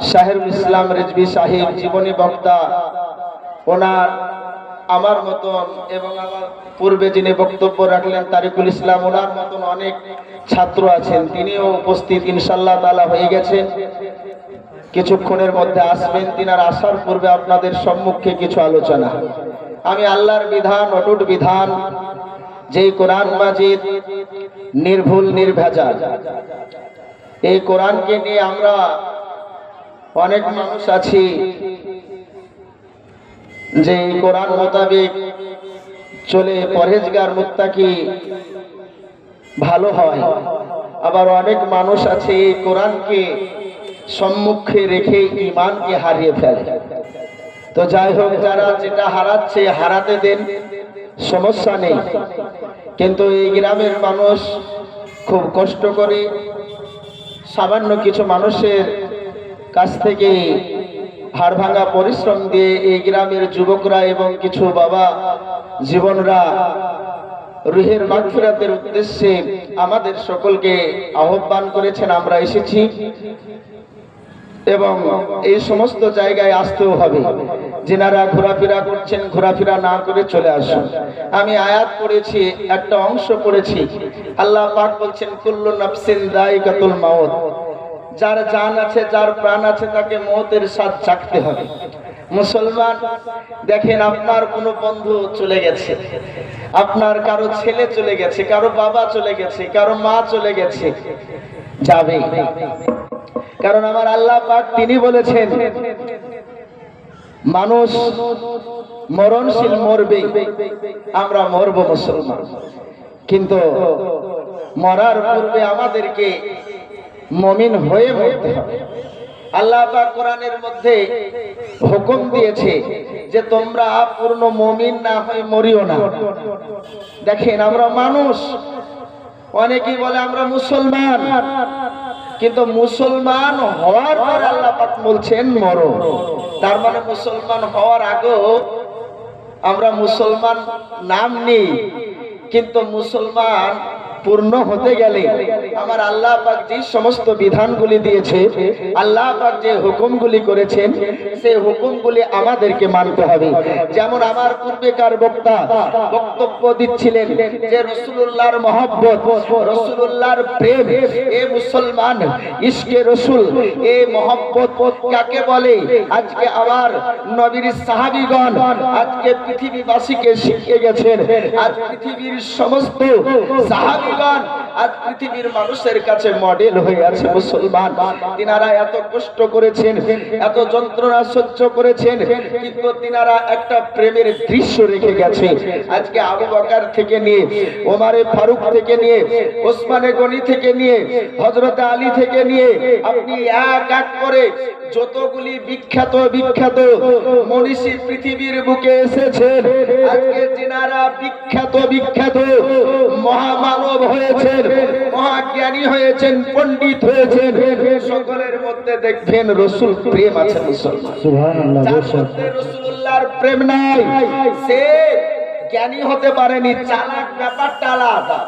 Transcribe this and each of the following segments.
শাহেরুল ইসলাম রিজভী সাহেব জীবনী বক্তা, ওনার আমার মতন এবং আমার পূর্বে যিনি বক্তব্য রাখলেন তারিকুল ইসলাম, ওনার মতন অনেক ছাত্র আছেন, তিনিও উপস্থিত ইনশাআল্লাহ তাআলা হয়ে গেছেন, কিছুক্ষণের মধ্যে আসবেন। তিনার আসার পূর্বে আপনাদের সম্মুখে কিছু আলোচনা। আমি আল্লাহর বিধান, অটুট বিধান, যেই কোরআন মাজিদ নির্ভুল নির্ভেজাল, এই কোরআনকে নিয়ে আমরা অনেক মানুষ আছি যে এই কোরআন মোতাবেক চলে পরহেজগার মুত্তাকি ভালো হয়, আবার অনেক মানুষ আছে এই কোরআনকে সম্মুখে রেখে ঈমানকে হারিয়ে ফেলে। তো যাই হোক, যারা যেটা হারাচ্ছে হারাতে দেন, সমস্যা নেই। কিন্তু এই গ্রামের মানুষ খুব কষ্ট করে সামান্য কিছু মানুষের কাছ থেকে হাড় ভাঙা পরিশ্রম দিয়ে এই গ্রামের যুবকরা এবং কিছু বাবা জীবনরা রুহের মাগফিরাতের উদ্দেশ্যে আমাদের সকলকে আহ্বান করেছেন। আমরা এসেছি এবং এই সমস্ত জায়গায় আসতেও হবে। যিনারা ঘোরাফেরা করছেন, ঘোরাফেরা না করে চলে আসুন। আমি আয়াত পড়েছি, একটা অংশ পড়েছি। আল্লাহ পাক বলছেন, কুল্লু নাফসিন যায়িকাতুল মাউত, যার জান আছে, যার প্রাণ আছে, তাকে মওতের স্বাদ চাখতে হবে। মুসলমান, দেখেন আপনার কোনো বন্ধু চলে গেছে, আপনার কারো ছেলে চলে গেছে, কারো বাবা চলে গেছে, কারো মা চলে গেছে, যাবে। কারণ আমার আল্লাহ পাক তিনি বলেছেন মানুষ মরণশীল, মরবে, আমরা মরব মুসলমান, কিন্তু মরার পূর্বে আমাদেরকে মুমিন হয়ে মরতে হবে। আল্লাহ পাক কোরআনের মধ্যে হুকুম দিয়েছে যে তোমরা পূর্ণ মুমিন না হয়ে মরিও না। দেখেন আমরা মানুষ, অনেকেই বলে আমরা মুসলমান, কিন্তু মুসলমান হওয়ার পর আল্লাহ পাক বলছেন মরো। তার মানে মুসলমান হওয়ার আগেও আমরা মুসলমান নাম নেই, কিন্তু মুসলমান পূর্ণ হতে গেলে আমার আল্লাহ পাক যে সমস্ত বিধানগুলি দিয়েছে, আল্লাহ পাক যে হুকুমগুলি করেছেন, সেই হুকুমগুলি আমাদেরকে মানতে হবে। যেমন আমার পূর্বেকার বক্তা বক্তব্য দিচ্ছিলেন যে রাসূলুল্লাহর মহব্বত, রাসূলুল্লাহর প্রেম, এ মুসলমান ইশকে রাসূল, এই মহব্বত কাকে বলে? আজকে আমার নবীর সাহাবীগণ আজকে পৃথিবীবাসীকে শিখিয়ে গেছেন। আজ পৃথিবীর সমস্ত সাহাবী আজ পৃথিবীর মানুষের কাছে মডেল হয়ে আছে মুসলমান। তিনারা এত কষ্ট করেছেন, এত যন্ত্রণা সহ্য করেছেন, কিন্তু তিনারা একটা প্রেমের দৃশ্য রেখে গেছে। আজকে আবু বকর থেকে নিয়ে, ওমরে ফারুক থেকে নিয়ে, ওসমানে গনি থেকে নিয়ে, হযরত আলী থেকে নিয়ে, আপনি এক এক করে যতগুলি বিখ্যাত বিখ্যাত মনীষী পৃথিবীর বুকে এসেছেন, আজকে যিনারা বিখ্যাত বিখ্যাত মহামানব হয়েছেন, মহাজ্ঞানী হয়েছেন, পণ্ডিত হয়েছেন, সকলের মধ্যে দেখবেন রাসূল প্রেম আছে মুসলমান। সুবহানাল্লাহ। যার মধ্যে রাসূলুল্লাহর প্রেম নাই, সে জ্ঞানী হতে পারেনি। চালাক ব্যাপারটা আলাদা,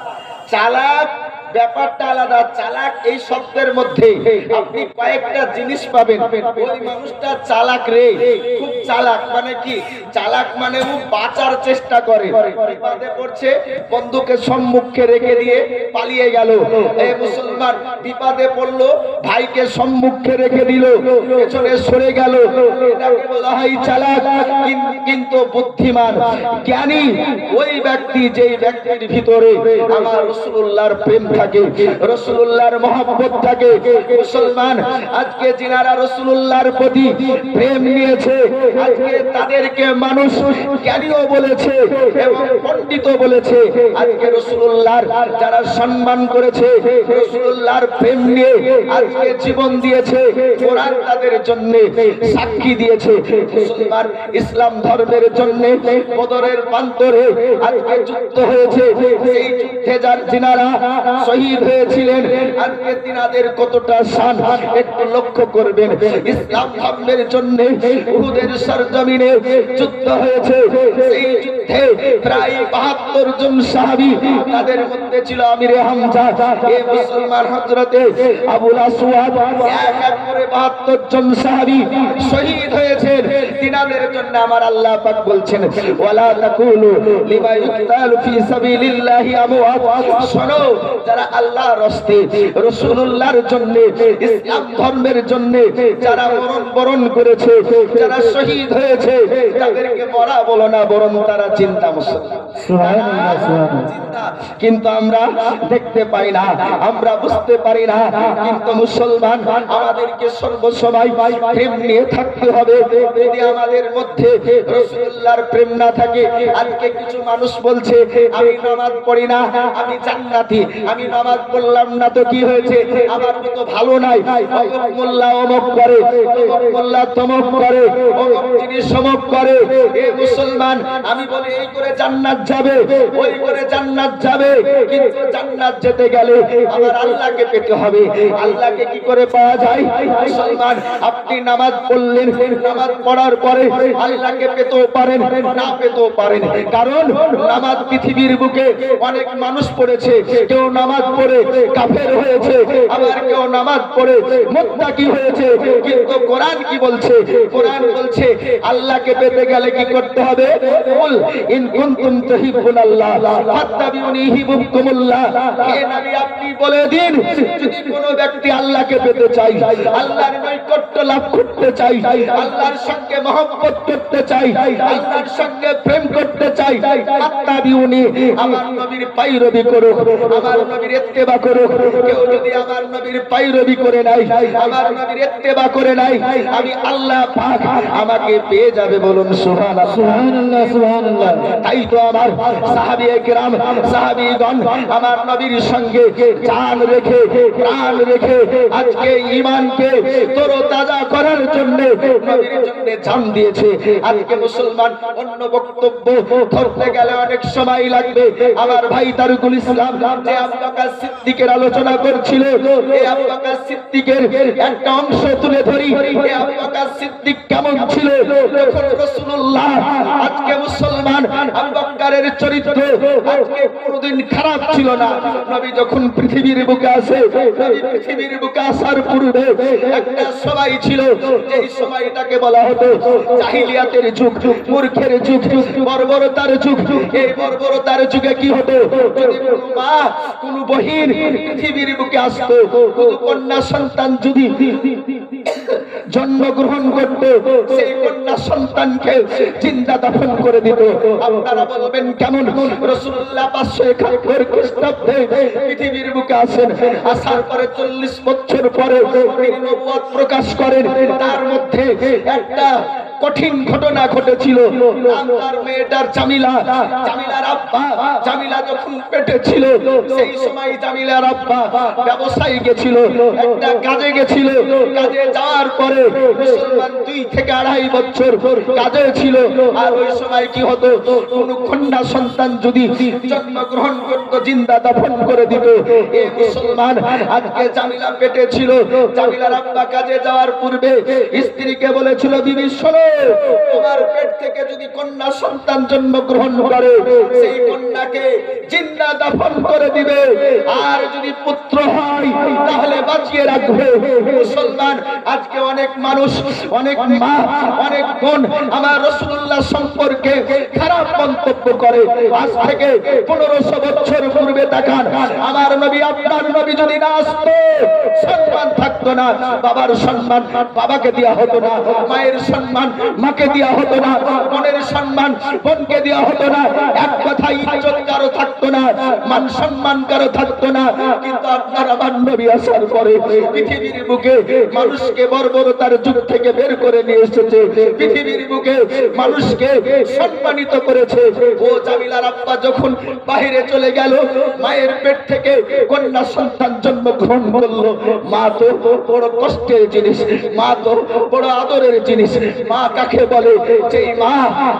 চালাক ব্যাপারটা আলাদা। চালাক এই শব্দের মধ্যে আপনি কয়েকটা জিনিস পাবেন। ওই মানুষটা চালাক রে, খুব চালাক। মানে কি চালাক? মানে ও বাঁচার চেষ্টা করে, বিপদে পড়ছে, বন্ধুকে সম্মুখে রেখে দিয়ে পালিয়ে গেল। এই মুসলমান বিপদে পড়লো, ভাইকে সম্মুখে রেখে দিল, পেছনে সরে গেল, এটাকে বলা হয় চালাক। কিন্তু বুদ্ধিমান জ্ঞানী ওই ব্যক্তি, যেই ব্যক্তির ভিতরে আমার রাসূলুল্লাহর প্রেম থাকে, রাসূলুল্লাহর মহব্বত থাকে। মুসলমান, আজকে যিনারা রাসূলুল্লাহর প্রতি প্রেম নিয়েছে, আজকে তাদেরকে মানুষ জ্ঞানীও বলেছে এবং পণ্ডিতও বলেছে। আজকে রাসূলুল্লাহর যারা সম্মান করেছে, রাসূলুল্লাহর প্রেম নিয়ে আজকে জীবন দিয়েছে, কোরআন তাদের জন্য সাক্ষী দিয়েছে। মুসলমান, ইসলাম ধর্মের জন্য বদরের প্রান্তরে আজকে যুদ্ধ হয়েছে। সেই যুদ্ধে যিনারা শহীদ হয়েছিলেন। আজকে তিনাদের কতটা শান একটু লক্ষ্য করবেন। ইসলাম ধর্মের জন্য উহুদের সরজমিনে যুদ্ধ হয়েছে। সেই যুদ্ধে প্রায় 72 জন সাহাবী, তাদের মধ্যে ছিল আমিরে হামজা, এই মুসলমান হযরতে আবুল আসওয়াদ, এক এক করে 72 জন সাহাবী শহীদ হয়েছেন। তিনাদের জন্য আমার আল্লাহ পাক বলছেন, ওয়ালা তাকুলু লিমা ইউকতালু ফি সাবিলিল্লাহি আমওয়াত। শোনো, যারা আল্লাহর রাস্তায় রাসূলুল্লাহর জন্য, ইসলাম ধর্মের জন্য যারা বরণ করেছে, যারা শহীদ হয়েছে, তাদেরকে মরা বলো না, বরং তারা চিন্তা মুসলমান। সুবহানাল্লাহ, সুবহানাল্লাহ। কিন্তু আমরা দেখতে পাই না, আমরা বুঝতে পারি না। কিন্তু মুসলমান, আমাদেরকে সর্বসময় প্রেম নিয়ে থাকতে হবে। যদি আমাদের মধ্যে রাসূলুল্লাহর প্রেম না থাকে, আজকে কিছু মানুষ বলছে আমি নামাজ পড়ি না, আমি জান্নাতি, আমি নামাজ পড়লাম না তো কি হয়েছে, আমার তো ভালো নাই, অমুক মোল্লা অমুক করে, অমুক মোল্লা তমুক করে, অমুক জিনিস সমক করে। এ মুসলমান, আমি বলি এই করে জান্নাত যাবে, ওই করে জান্নাত যাবে, কিন্তু জান্নাত যেতে গেলে আমার আল্লাহকে পেতে হবে। আল্লাহকে কি করে পাওয়া যায়? মুসলমান, আপনি নামাজ পড়লেন, নামাজ পড়ার পরে আল্লাহকে পেতেও পারেন, না পেতেও পারেন। কারণ নামাজ পৃথিবীর বুকে অনেক মানুষ পড়েছে, কেউ নামাজ পড়ে কাফের হয়েছে, আবার কেউ নামাজ পড়ে মুত্তাকি হয়েছে। কিন্তু কোরআন কি বলছে? কোরআন বলছে আল্লাহকে পেতে গেলে কি করতে হবে? কুল ইন কুনতুম তুহিব্বুনাল্লাহ ফাত্তাবিউনি ইউহিব্বুকুমুল্লাহ। হে নবী, আপনি বলে দিন, যদি কোনো ব্যক্তি আল্লাহকে পেতে চাই, আল্লাহর নৈকট্য লাভ করতে চাই, আল্লাহর সঙ্গে মহব্বত করতে চাই, আল্লাহর সঙ্গে প্রেম করতে চাই, ফাত্তাবিউনি, আমার নবীর পায়রবি করো, আমার নবীর ইত্তেবা করো। কেউ যদি আমার নবীর পায়রবি করে নাই, আমার নবীর ইত্তেবা করে নাই, আমি আল্লাহ পাক আমাকে পেয়ে যাবে। বলুন সুবহানাল্লাহ, সুবহানাল্লাহ, সুবহানাল্লাহ। তাই তো আমার সাহাবীয়ে কিরাম, সাহাবীগণ আমার নবীর সঙ্গে জান রেখে, প্রাণ রেখে আজকে ঈমানকে তরতাজা করার জন্য নবীর জন্য জান দিয়েছে। আজকে মুসলমান, অন্য বক্তব্য ধরতে গেলে অনেক সময় লাগবে। আমার ভাই তারকুল ইসলাম যে আবু বকর সিদ্দিকের আলোচনা করছিল, এই আবু বকর সিদ্দিকের একটা অংশ তুলে ধরি। এই আবু বকর সিদ্দিক কেমন ছিল যখন রাসূলুল্লাহ, আজকে মুসলমান আবু বকরের চরিত্র আজকে কোনোদিন খারাপ ছিল না। নবী যখন পৃথিবীর বুকে আসে, নবী পৃথিবীর বুকে আসার পূর্বে একটা সময় ছিল, যেই সময়টাকে বলা হতো জাহিলিয়াতের যুগ, মূর্খের যুগ, বর্বরতার যুগ। এই বর্বরতার যুগে কি হতো? যদি কোনো মা, কোনো বহিন পৃথিবীর বুকে আসতো, কোনো কন্যা সন্তান যদি জন্মগ্রহণ করত, সেই কন্যা সন্তানকে জিন্দা দাফন করে দিত। আপনারা বলবেন কেমন? রাসূলুল্লাহ 571 খ্রিস্টাব্দে পৃথিবীর বুকে আসেন, আসার পরে 40 বছর পরে তিনি নবুয়ত প্রকাশ করেন। তার মধ্যে একটা কঠিন ঘটনা ঘটেছিল। তার মেয়েটার জামিলা, জামিলার আব্বা, জামিলা যখন পেটে ছিল, সেই সময় জামিলার আব্বা ব্যবসায়ী গেছিল, একটা কাজে গেছিল। কাজে যাওয়ার পরে মুসলমান 2 থেকে 2.5 বছর কাজে ছিল। আর ওই সময় কি হতো? কোন কন্যা সন্তান যদি জন্মগ্রহণ করত, জিন্দা দাফন করে দিত। এই মুসলমান, আজকে জামিলা পেটে ছিল। জামিলার আব্বা কাজে যাওয়ার পূর্বে স্ত্রীকে বলেছিল, বিবি শোনো, তোমার পেট থেকে যদি কন্যা সন্তান জন্মগ্রহণ করে, সেই কন্যাকে জিন্দা দাফন করে দিবে, আর যদি পুত্র হয় তাহলে বাঁচিয়ে রাখবে। মুসলমান, আজকে অনেক মানুষ, অনেক মা, অনেক বোন আমার রাসূলুল্লাহ সম্পর্কে খারাপ মন্তব্য করে। আজ থেকে 1500 বছর পূর্বে তাকান, আমার নবী, আপনার নবী যদি না আসতো, সম্মান থাকতো না। বাবার সম্মান বাবাকে দেওয়া হতো না, মায়ের সম্মান মাকে দেওয়া হতো না, বোনের সম্মান বোনকে দেওয়া হতো না। এক কথা, ইজ্জত কারো থাকতো না, মান সম্মান কারো থাকতো না। কিন্তু আপনার আমার নবী আসার পরে পৃথিবীর বুকে মানুষকে বর্বরতার যুগ থেকে বের করে নিয়ে এসেছে। পৃথিবীর বুকে মানুষকে সম্মানিত করেছে। ও জামিলার আব্বা যখন বাইরে চলে গেল, মায়ের পেট থেকে কন্যা সন্তান জন্মগ্রহণ করলো। মা তো বড় কষ্টের জিনিস, মা তো বড় আদরের জিনিস। মা কাকে বলে? যেই মা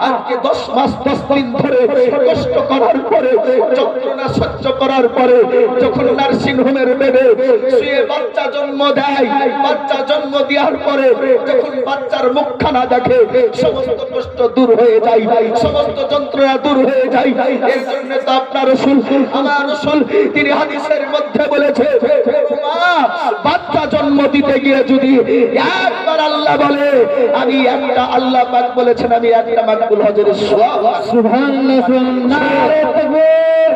আজকে 10 মাস 10 দিন ধরে কষ্ট করার পরে, যন্ত্রণা সহ্য করার পরে, যখন নার্সিং হোমের বেডে শুয়ে বাচ্চা জন্ম দেয়, বাচ্চা জন্ম দেওয়ার পরে যখন বাচ্চার মুখখানা দেখে, সমস্ত কষ্ট দূর হয়ে যায়, সমস্ত যন্ত্রণা দূর হয়ে যায়। এর জন্য তো আপনার রাসূল, আমার রাসূল, তিনি হাদিসের মধ্যে বলেছে, মা বাচ্চা জন্ম দিতে গিয়ে যদি একবার আল্লাহ বলে, আমি একটা, আল্লাহ পাক বলেছেন আমি একটা মাকবুল হজের সওয়াব। সুবহানাল্লাহ, নারে তাকবীর,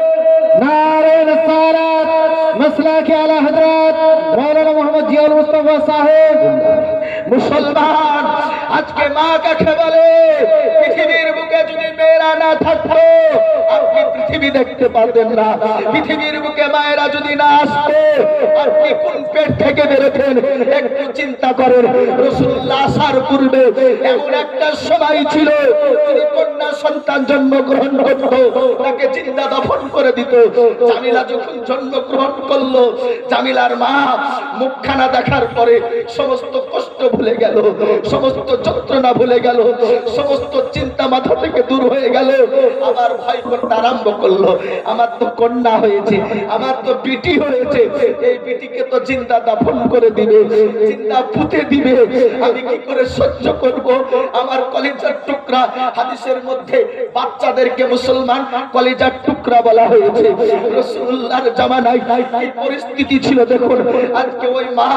নারে রিসালাত, মাসলাকে আলা হযরত মাওলানা মুহাম্মদ জিয়াউল মুস্তাফা সাহেব। মুসলমান, আজকে মা কাকে বলে? পৃথিবীর বুকে যদি মেয়েরা না থাকতো আপনি পৃথিবী দেখতে পারতেন না। পৃথিবীর বুকে মায়েরা যদি না আসতো আপনি কোন পেট থেকে বেরোতেন? একটু চিন্তা করেন। রাসূলুল্লাহ আসার পূর্বে এমন একটা সময় ছিল, যদি কন্যা সন্তান জন্মগ্রহণ করত তাকে জিন্দা দফন করে দিত। জামিলা যখন জন্মগ্রহণ করলো, জামিলার মা মুখখানা দেখার পরে সমস্ত কষ্ট ভুলে গেল, সমস্ত যন্ত্রণা ভুলে গেল, সমস্ত চিন্তা মাথা থেকে দূর হয়ে গেল। আবার ভয় করতে আরম্ভ করলো, আমার তো কন্যা হয়েছে, আমার তো বিটি হয়েছে, এই বিটিকে তো জিন্দা দাফন করে দিবে, জিন্দা পুঁতে দিবে, আমি কি করে সহ্য করব? আমার কলিজার টুকরা, হাদিসের মধ্যে বাচ্চাদেরকে মুসলমান কলিজার টুকরা বলা হয়েছে। রাসূলুল্লাহর জামানায় কি পরিস্থিতি ছিল দেখুন। আজকে ওই মা,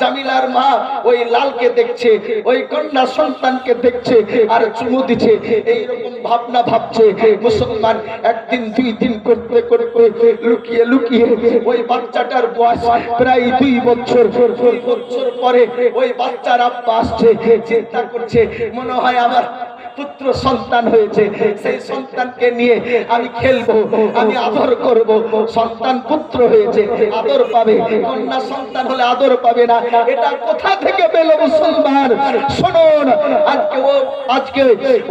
জামিলার মা ওই লালকে দেখছে, ওই কন্যা সন্তানকে দেখছে আর চুমু দিচ্ছে, এইরকম ভাবনা ভাবছে। মুসলমান একদিন 2 দিন করতে করতে লুকিয়ে লুকিয়ে ওই বাচ্চাটার বয়স প্রায় 2 বছর। 2 বছর পরে ওই বাচ্চার আব্বা আসছে, চিন্তা করছে মনে হয় আমার পুত্র সন্তান হয়েছে, সেই সন্তানকে নিয়ে আমি খেলবো, আমি আদর করব। সন্তান পুত্র হয়েছে, আদর পাবে, কন্যা সন্তান হলে আদর পাবে না। এটা কোথা থেকে পেল মুসলমান? শুনুন, আজকে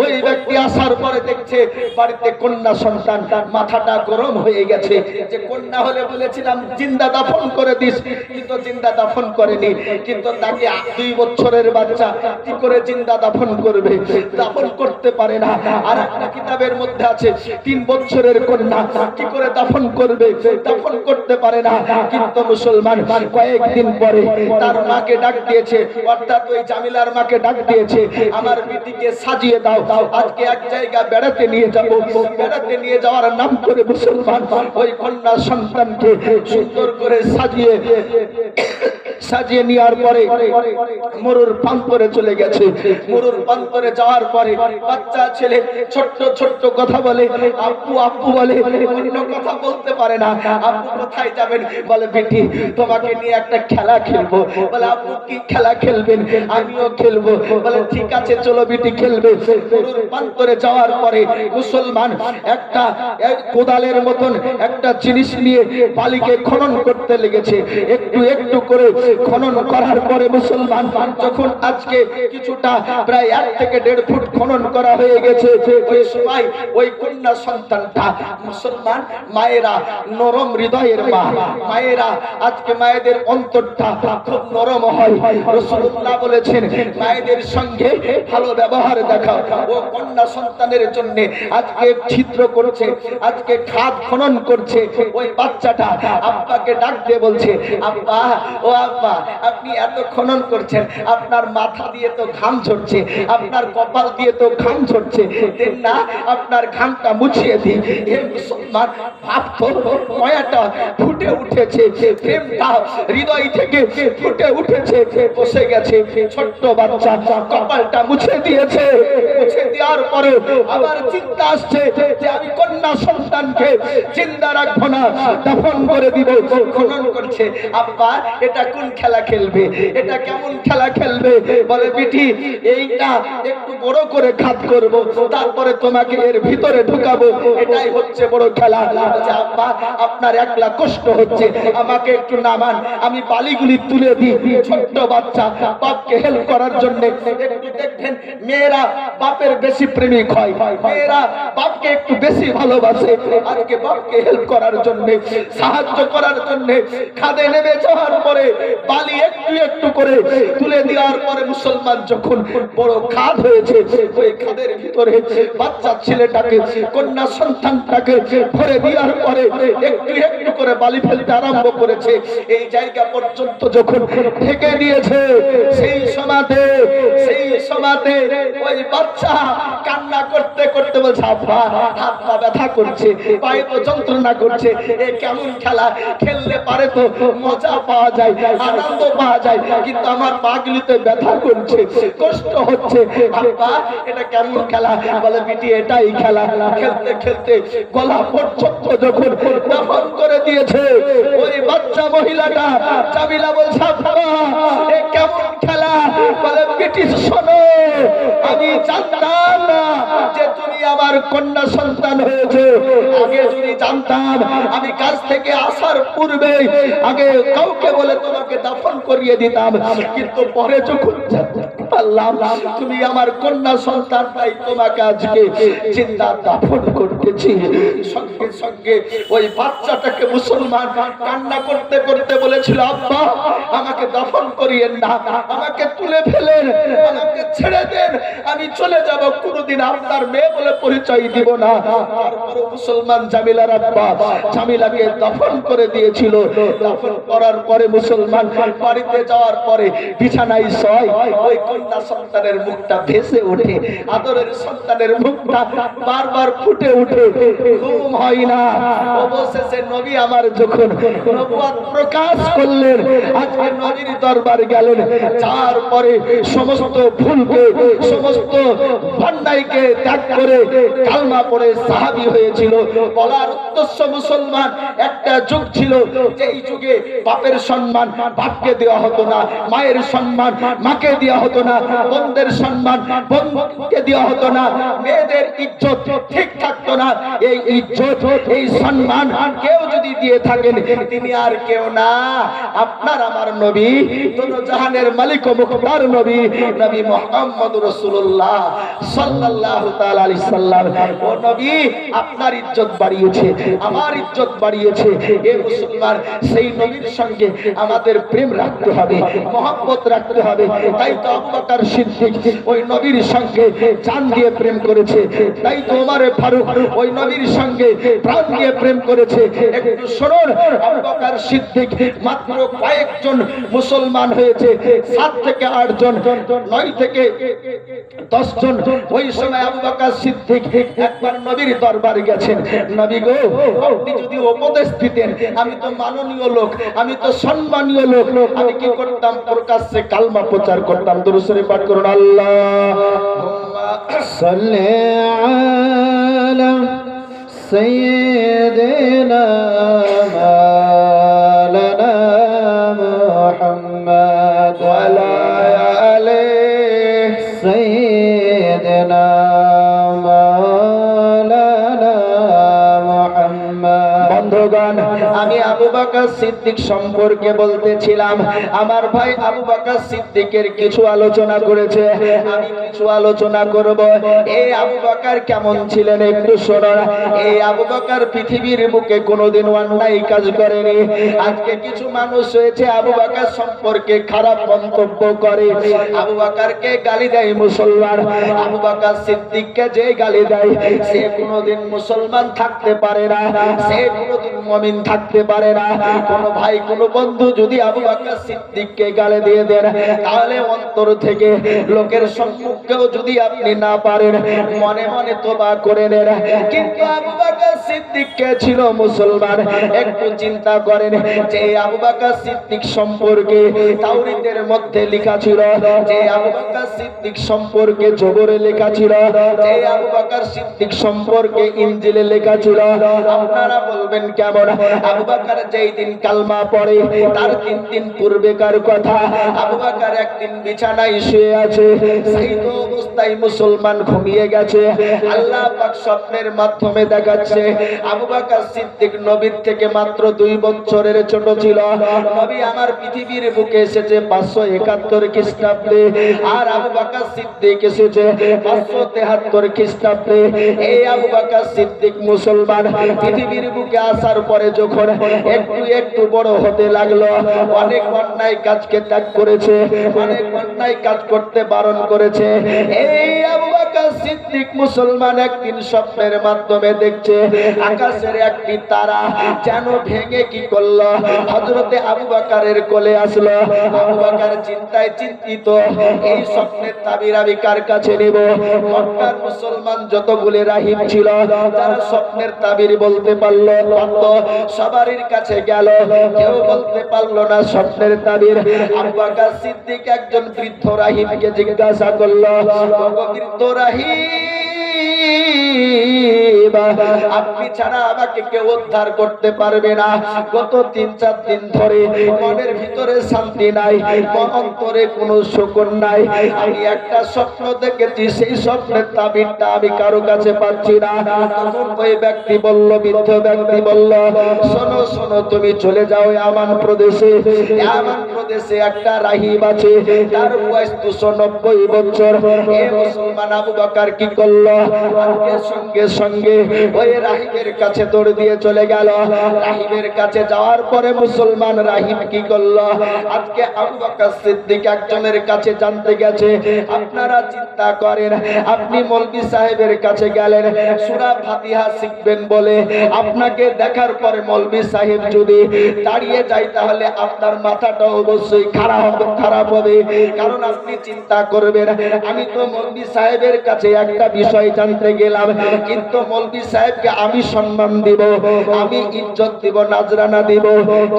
ওই ব্যক্তি আসার পরে দেখছে বাড়িতে কন্যা সন্তান, মাথাটা গরম হয়ে গেছে। যে কন্যা হলে বলেছিলাম জিন্দা দাফন করে দিস, কিন্তু জিন্দা দাফন করেনি। কিন্তু তাকে 2 বছরের বাচ্চা কি করে জিন্দা দাফন করবে? দাফন করতে পারে না। আর একটা কিতাবের মধ্যে আছে 3 বছরের কন্যা কি করে দাফন করবে? দাফন করতে পারে না। কিন্তু মুসলমান কয়েকদিন পরে তার মাকে ডাক দিয়েছে, অর্থাৎ ওই জামিলার মাকে ডাক দিয়েছে, আমার বিটিকে সাজিয়ে দাও, আজকে এক জায়গা বেড়াতে নিয়ে যাব। বেড়াতে নিয়ে যাওয়ার নাম করে মুসলমান ওই কন্যা সন্তানকে সুন্দর করে সাজিয়ে নেওয়ার পরে মরুর প্রান্তরে চলে গেছে। মরুর প্রান্তরে যাওয়ার পরে বাচ্চা ছেলে ছোট্ট ছোট্ট কথা বলে, আব্বু আব্বু বলে, অন্য কথা বলতে পারে না। আব্বু কোথায় যাবেন? বলে বেটি তোমাকে নিয়ে একটা খেলা খেলবো। বলে আব্বু কি খেলা খেলবেন? আমিও খেলবো। বলে ঠিক আছে চলো বেটি খেলবে। মরুর প্রান্তরে যাওয়ার পরে মুসলমান একটা কোদালের মতন একটা জিনিস নিয়ে বালিকে খনন করতে লেগেছে। একটু একটু করে খনন করার পরে মুসলমান যখন আজকে কিছুটা প্রায় 1 থেকে 1.5 ফুট খনন করা হয়ে গেছে, ওই সময় ওই কন্যা সন্তানটা, মুসলমান মায়েরা নরম হৃদয়ের মা, মায়েরা আজকে মায়েদের অন্তরটা খুব নরম হয়। রাসূলুল্লাহ বলেছেন মায়েদের সঙ্গে ভালো ব্যবহার দেখাও। ও কন্যা সন্তানের জন্য আজকে ছিদ্র করছে, আজকে খাদ খনন করছে। ওই বাচ্চাটা আব্বাকে ডাক দিয়ে বলছে, আব্বা ও আব্বা আপনি এত খনন করছেন, আপনার মাথা দিয়ে তো ঘাম ঝরছে, আপনার কপাল দিয়ে তো ঘাম ঝরছে, দেন না আপনার ঘামটা মুছিয়ে দিই। হে মুসলমান, ভাবতো মায়াটা ফুটে উঠেছে, প্রেমটা হৃদয় থেকে ফুটে উঠেছে, বসে গেছে। ছোট্ট বাচ্চা কপালটা মুছে দিয়েছে। মুছে দেওয়ার পরে আবার চিন্তা আসছে যে আমি কন্যা সন্তানকে জিন্দা রাখবো না, দাফন করে দিব। খনন করছে, আব্বা এটা কোন খেলা খেলবে? এটা কেমন খেলা খেলবে? বলে বেটি এইটা একটু বড় করে খাত করব, তারপরে তোমাকে এর ভিতরে ঢুকাবো, এটাই হচ্ছে বড় খেলা। বলছে আব্বা আপনার একলা কষ্ট হচ্ছে, আমাকে একটু নামান, আমি বালিগুলি তুলে দিই। ছোট্ট বাচ্চা বাপকে হেল্প হেল্প করার জন্য। একটু দেখবেন মেয়েরা বাপের বেশি প্রেমিক হয়, মেয়েরা বাপকে একটু বেশি ভালোবাসে। আজকে বাপকে হেল্প করার জন্য, সাহায্য করার জন্য খাদে নেমে যাওয়ার পরে বালি একটু একটু করে তুলে দেওয়ার পরে মুসলমান যখন বড় খাদ হয়েছে, ওই খাদের ভিতরে বাচ্চা ছেলেটাকে, কন্যা সন্তানটাকে ভরে দেওয়ার পরে একটু একটু করে বালি ফেলতে আরম্ভ করেছে। এই জায়গা পর্যন্ত যখন ঢেকে দিয়েছে, সেই সমাতে ওই বাচ্চা কান্না করতে করতে বলছে, আব্বা হাত পা ব্যথা করছে, পায়ে তো যন্ত্রণা করছে, এ কেমন খেলা, খেললে পারে তো মজা পাওয়া যায়, আনন্দ পাওয়া যায়, কিন্তু আমার পাগুলিতে ব্যথা করছে, কষ্ট হচ্ছে। আব্বা এটা কেমন খেলা? বলে বিটি এটাই খেলা। খেলতে খেলতে গলা পর্যন্ত যখন দফন করে দিয়েছে, ওই বাচ্চা মহিলাটা জামিলা বলছে, আব্বা এ কেমন খেলা? বলে বিটি শোনো, আমি জানতাম না যে তুমি আমার কন্যা সন্তান হয়েছে। আগে যদি জানতাম, আমি কাজ থেকে আসার পূর্বে আগে কাউকে বলে তোমাকে দাফন করিয়ে দিতাম, কিন্তু পরে যখন পারলাম তুমি আমার কন্যা সন্তান, তাই তোমাকে আজকে জিন্দা দাফন করতেছি। সঙ্গে সঙ্গে ওই বাচ্চাটাকে মুসলমান কান্না করতে করতে বলেছিল, আব্বা আমাকে দাফন করিয়েন না, আমাকে তুলে ফেলেন, আমাকে ছেড়ে দেন, আমি চলে যাব, কোনোদিন আপনার মেয়ে বলে পরিচয় দিব না। তারপরে মুসলমান জামিলার আব্বা জামিলাকে দাফন করে দিয়েছিল। দাফন করার পরে মুসলমান বাড়িতে যাওয়ার পরে বিছানায় শয়, ওই কন্যা সন্তানের মুখটা ভেসে ওঠে, আদরের সন্তানের মুখটা বারবার ফুটে ওঠে, ঘুম হয় না। অবশেষে নবী আমার যখন নবুয়ত প্রকাশ করলেন, আজকে নবীর দরবার গেলেন, যার পরে সমস্ত ভুলকে, সমস্ত অন্যায়কে ত্যাগ করে কালমা পড়ে সাহাবী হয়েছিল। বলার উদ্দেশ্য, মুসলমান একটা যুগ ছিল, যেই যুগে বাপের সম্মান বাপকে দেওয়া হতো না, মায়ের সম্মান মাকে দেওয়া হতো না, বোনদের সম্মান বোনকে দেওয়া হতো না, মেয়েদের ইজ্জত ঠিক থাকতো না। এই ইজ্জত, এই সম্মান কেউ যদি দিয়ে থাকেন, তিনি আর কেউ না, আপনার আমার নবী, দোনো জাহানের মালিক ও মুখতার নবী, নবী মুহাম্মদ রাসূলুল্লাহ সাল্লাল্লাহু তাআলা আলাইহি সাল্লাম। ও নবী, আপনার ইজ্জত বাড়িয়েছে, আমার ইজ্জত বাড়িয়েছে। এ মুসলমান, সেই নবীর সঙ্গে আমাদের প্রেম রাখতে হবে, মহব্বত রাখতে হবে। তাই তো আবু বকর সিদ্দিক ওই নবীর সঙ্গে জান দিয়ে প্রেম করেছে, তাই তো ওমর ফারুক ওই নবীর সঙ্গে প্রাণ দিয়ে প্রেম করেছে। একটু শুনুন, আবু বকর সিদ্দিক মাত্র কয়েকজন মুসলমান হয়েছে, 7 থেকে 8 জন, 9 থেকে 10 জন। ওই সময় আবু বকর সিদ্দিক একবার নবীর দরবারে গেছেন, নবী গো, আপনি যদি উপদেশ দিতেন, আমি তো মাননীয় লোক, আমি তো সম্মানীয় লোক, আমি কি করতাম? প্রকাশ্যে কালমা প্রচার করতাম। দুরূদ শরীফ পাঠ করুন, আল্লাহুম্মা সাল্লি আলা সাইয়্যিদিনা মাওলানা মুহাম্মদ ওয়া আলা আলি সাইয়্যিদিনা মাওলানা মুহাম্মদ। বন্ধুগণ, আমি আবু বকর সিদ্দিক সম্পর্কে বলতেছিলাম, আমার ভাই আবু বকর সিদ্দিকের কিছু আলোচনা করেছে, আমি কিছু আলোচনা করব। এই আবু বকর কেমন ছিলেন একটু শুনুন। এই আবু বকর পৃথিবীর বুকে কোনোদিন অন্যায় কাজ করেনি। আজকে কিছু মানুষ হয়েছে আবু বকর সম্পর্কে খারাপ মন্তব্য করে, আবু বকরকে গালি দেয় মুসলমান। আবু বকর সিদ্দিককে যে গালি দেয়, সে কোনোদিন মুসলমান থাকতে পারে না, সে কোনোদিন মুমিন থাকতে পারে না। কোন ভাই, কোন বন্ধু যদি আবু বকর সিদ্দিককে গালি দিয়ে দেন, তাহলে অন্তর থেকে, লোকের সম্মুখেও যদি আপনি না পারেন, মনে মনে তোবা করে নেন। কিন্তু আবু বকর সিদ্দিক কে ছিল? মুসলমান। একটু চিন্তা করেন, যে আবু বকর সিদ্দিক সম্পর্কে তাওরীতের মধ্যে লেখা ছিল, যে আবু বকর সিদ্দিক সম্পর্কে জবরে লেখা ছিল, যে আবু বকর সিদ্দিক সম্পর্কে ইনজিলে লেখা ছিল। আপনারা বলবেন কেমন? আবু বকর যে যেই দিন কালমা পড়ে তার 3 দিন পূর্বেকার কথা। আবু বকর একদিন বিছানায় শুয়ে আছে, শায়িত অবস্থায় মুসলমান ঘুমিয়ে গেছে। আল্লাহ পাক স্বপ্নের মাধ্যমে দেখাচ্ছে আবু বকর সিদ্দিক নবীর থেকে মাত্র 2 বছরের ছোট ছিল। নবী আমার পৃথিবীর বুকে এসেছে 571 খ্রিস্টাব্দে, আর আবু বকর সিদ্দিক এসেছে 573 খ্রিস্টাব্দে। এই আবু বকর সিদ্দিক মুসলমান পৃথিবীর বুকে আসার পরে যখন একটু একটু বড় হতে লাগলো, অনেক অন্যায় কাজকে ত্যাগ করেছে, অনেক অন্যায় কাজ করতে বারণ করেছে। এই আবু বকর সিদ্দিক মুসলমান একদিন স্বপ্নের মাধ্যমে দেখছে আকাশের একটি তারা যেন ভেঙে কি করলো হযরতে আবু বকরের কোলে আসলো। আবু বকর চিন্তায় চিন্তিত, এই স্বপ্নের তাবির আমি কার কাছে নেব? মক্কার মুসলমান যতগুলি রাহিব ছিল তারা স্বপ্নের তাবির বলতে পারলো, সবারই কাছে গেল, কেউ বলতে পারলো না স্বপ্নের তাবির। আবু বকর সিদ্দিক একজন বৃদ্ধ রাহিবকে জিজ্ঞাসা করলো, বৃদ্ধ রাহিব, আপনি ছাড়া আমাকে কেউ উদ্ধার করতে পারবে না। গত 3-4 দিন ধরে মনের ভিতরে শান্তি নাই, অন্তরে কোনো সুকুন নাই। আমি একটা স্বপ্ন দেখেছি, সেই স্বপ্নের তাবিরটা আমি কারো কাছে পাচ্ছি না। তখন ওই ব্যক্তি বলল, বৃদ্ধ ব্যক্তি বলল, শোনো শোনো, তুমি চলে যাও ইয়ামান প্রদেশে। ইয়ামান প্রদেশে একটা রাহিব আছে, তার বয়স 290 বছর। এই মুসলমান আবু বকর কি করলো? আজকে সঙ্গে সঙ্গে ওই রাহিবের কাছে দৌড় দিয়ে চলে গেল। রাহিবের কাছে যাওয়ার পরে মুসলমান রাহিব কি করলো? আজকে আবু বকর সিদ্দিক একজনের কাছে জানতে গেছে। আপনারা চিন্তা করেন, আপনি মৌলভী সাহেবের কাছে গেলেন সূরা ফাতিহা শিখবেন বলে, আপনাকে দেখার পরে মৌলভী সাহেব যদি দাঁড়িয়ে যায় তাহলে আপনার মাথাটা অবশ্যই খারাপ হবে। কারণ আপনি চিন্তা করবেন, আমি তো মৌলভী সাহেবের কাছে একটা বিষয় জানতে গেলাম, কিন্তু মৌলভী সাহেবকে আমি সম্মান দিব, আমি ইজ্জত দিব, নাজরানা দিব,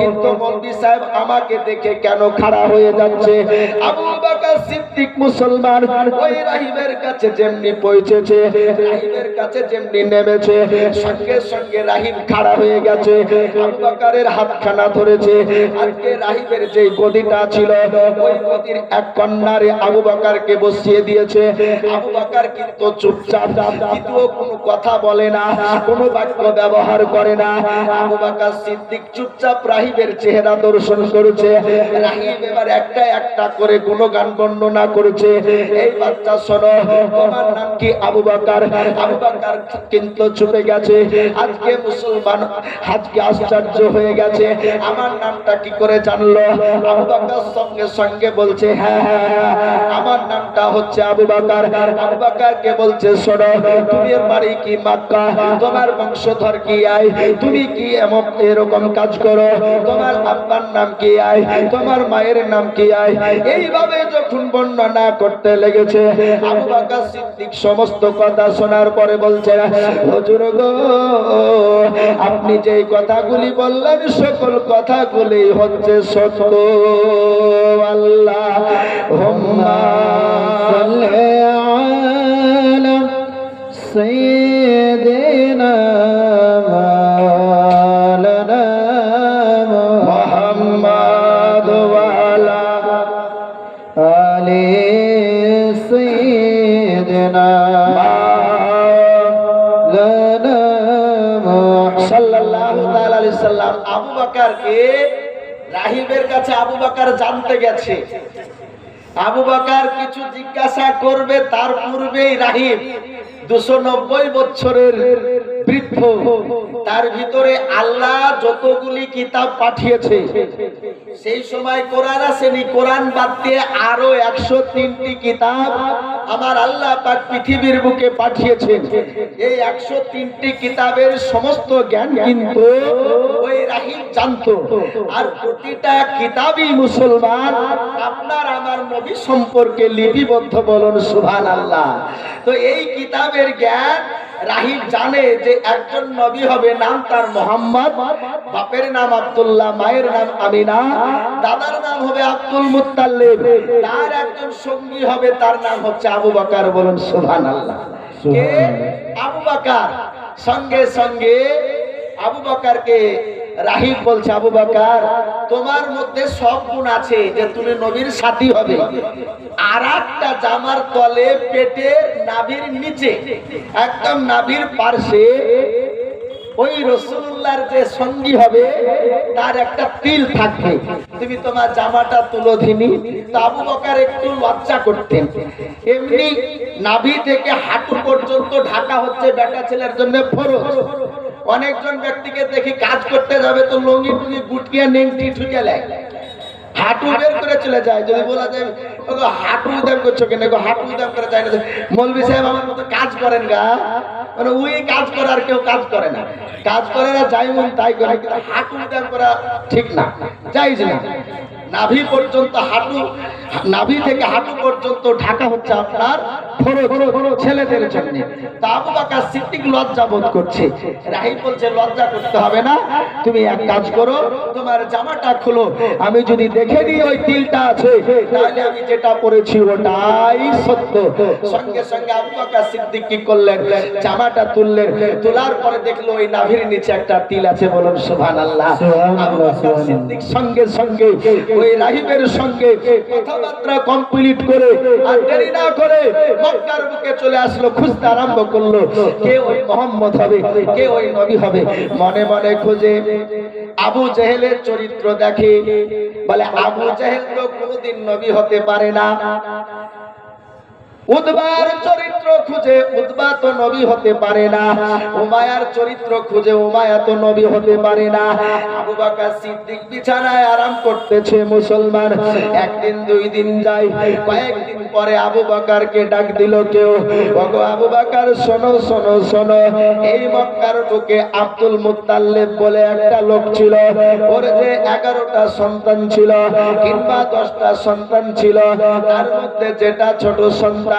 কিন্তু মৌলভী সাহেব আমাকে দেখে কেন খাড়া হয়ে যাচ্ছে? আবু বকর সিদ্দিক মুসলমান ওই রাহিবের কাছে যেমনি পৌঁছেছে, রাহিবের কাছে যেমনি নেমেছে, সঙ্গে সঙ্গে রাহিব খাড়া হয়ে গেছে, আবু বকরের হাতখানা ধরেছে। আজকে রাহিবের যে গদিটা ছিল, ওই গদির এক কন্যারে আবু বকরকে বসিয়ে দিয়েছে। আবু বকর কিন্তু চুপচাপ, কিন্তু কোনো কথা বলে না, কোনো বাক্য ব্যবহার করে না। আবু বকর সিদ্দিক চুপচাপ রাহিবের চেহারা দর্শন করেছে। রাহিব এবার একটা একটা করে গুণগান বর্ণনা করেছে। এই বাচ্চা শোনো, তোমার নাম কি? আবু বকর। আবু বকর কিন্তু চুপে গেছে। আজকে মুসলমান আজকে আশ্চর্য হয়ে গেছে, আমার নামটা কি করে জানলো? আবু বকর সঙ্গে সঙ্গে বলছে, হ্যাঁ হ্যাঁ হ্যাঁ, আমার নামটা হচ্ছে আবু বকর। আবু বকরকে বলছে, শোনো, তুমি বাড়ি কি মক্কা, তোমার বংশধর কি আয়, তুমি কি এরকম কাজ করো, তোমার আব্বার নাম কি আয়, তোমার মায়ের নাম কি আয়? এইভাবে যখন বর্ণনা করতে লেগেছে, আবু বকর সিদ্দিক সমস্ত কথা শোনার পরে বলছে, হুজুর গো, আপনি যে কথাগুলি বললেন সকল কথাগুলি হচ্ছে সত্য। আল্লাহুম্মা সাল্লি আলা সাইয়্যিদিনা মাওলানা মুহাম্মদ ওয়া আলা আলি সাইয়্যিদিনা মাওলানা সাল্লাল্লাহু তাআলা আলাইহি সাল্লাম। আবু বকরকে রাহিবের কাছে আবু বকর জানতে গেছে। আবু বকর কিছু জিজ্ঞাসা করবে, তার পূর্বেই রাহিব 290 বছরের বৃদ্ধ, তার ভিতরে আল্লাহ যতগুলি কিতাব পাঠিয়েছে, সেই সময় কোরআন আসেনি, কোরআন বাদ দিয়ে আরো 103টি কিতাব আমার আল্লাহ পাক পৃথিবীর বুকে পাঠিয়েছেন। এই 103টি কিতাবের সমস্ত জ্ঞান কিন্তু ওই রাহিব জানতো। আর প্রতিটা কিতাবই মুসলমান আপনার আমার নবী সম্পর্কে লিপিবদ্ধ, বলুন সুবহানাল্লাহ। তো এই কিতাবের জ্ঞান রাহিব জানে যে একজন নবী হবে, নাম তার মুহাম্মদ, বাপের নাম আব্দুল্লাহ, মায়ের নাম আমিনা, দাদার নাম হবে আব্দুল মুত্তালিব, তার একজন সঙ্গী হবে, তার নাম হচ্ছে আবু বকর, বলুন সুবহানাল্লাহ। কে? আবু বকর। সঙ্গে সঙ্গে আবু বকরকে রাহিব বলছে আবু বকর তোমার মধ্যে সব গুণ আছে যে তুমি নবীর সাথী হবে, আর একটা জামার তলে পেটে নাভির নিচে একদম নাভির পার্শ্বে ওই রাসূলুল্লাহর যে সঙ্গী হবে তার একটা তিল থাকবে, তুমি তোমার জামাটা তুলো দিনি। তো আবু বকর একটু লজ্জা করতেন। এমনি নাভি থেকে হাঁটু পর্যন্ত ঢাকা হচ্ছে বেটা ছেলের জন্য ফরজ। অনেকজন ব্যক্তিকে দেখি কাজ করতে যাবে তো লঙ্গি টুঙ্গি গুটকিয়া নেংটি ঠুকে লেয়, হাঁটু বের করে চলে যায়। যদি বলা যায় ওগো হাঁটু উদাম করছো কেন, হাঁটু উদাম করে যায় না, মৌলভী সাহেব আমার মতো কাজ করেন গা, মানে ওই কাজ করে আর কেউ কাজ করে না, কাজ করে না যাই মন তাই করে, কিন্তু হাঁটু উদাম করা ঠিক না, যাইজ না। নাভি পর্যন্ত হাঁটু, নাভি থেকে হাঁটু পর্যন্ত ঢাকা হচ্ছে আপনার ফরজ ছেলেদের জন্য। তা আবু বকর সিদ্দিক লজ্জা বোধ করছে। রাহিব বলছে লজ্জা করতে হবে না, তুমি এক কাজ করো তোমার জামাটা খুলো, আমি যদি দেখে নিই ওই তিলটা আছে তাহলে আমি যেটা পরেছি ওটাই সত্য। সঙ্গে সঙ্গে আবু বকর সিদ্দিক কি করলেন, জামাটা তুললেন, তোলার পরে দেখলো ওই নাভির নিচে একটা তিল আছে, বলুন সুবহানাল্লাহ। আবু বকর সিদ্দিক সঙ্গে সঙ্গে ওই রাহিবের সঙ্গে কথাবার্তা কমপ্লিট করে আর দেরি না করে মক্কার বুকে চলে আসলো, খুঁজতে আরম্ভ করলো কে ওই মুহাম্মদ হবে, কে ওই নবী হবে। মনে মনে খুঁজে আবু জেহেলের চরিত্র দেখে, বলে আবু জেহেল তো কোনোদিন নবী হতে পারে না। উতবার চরিত্র খুঁজে, উতবা তো নবী হতে পারে না। উমায়ার চরিত্র খুঁজে, উমায়া তো নবী হতে পারে না। আবু বকর সিদ্দিক বিছানায় আরাম করতেছে মুসলমান। একদিন দুই দিন যায়, কয়েকদিন পরে আবু বকরকে ডাক দিল কেউ, ওগো আবু বকর শোনো শোনো শোনো, এই মক্কার বুকে আব্দুল মুত্তালিব বলে একটা লোক ছিল, ওর যে 11টা সন্তান ছিল কিংবা 10টা সন্তান ছিল, তার মধ্যে যেটা ছোট সন্তান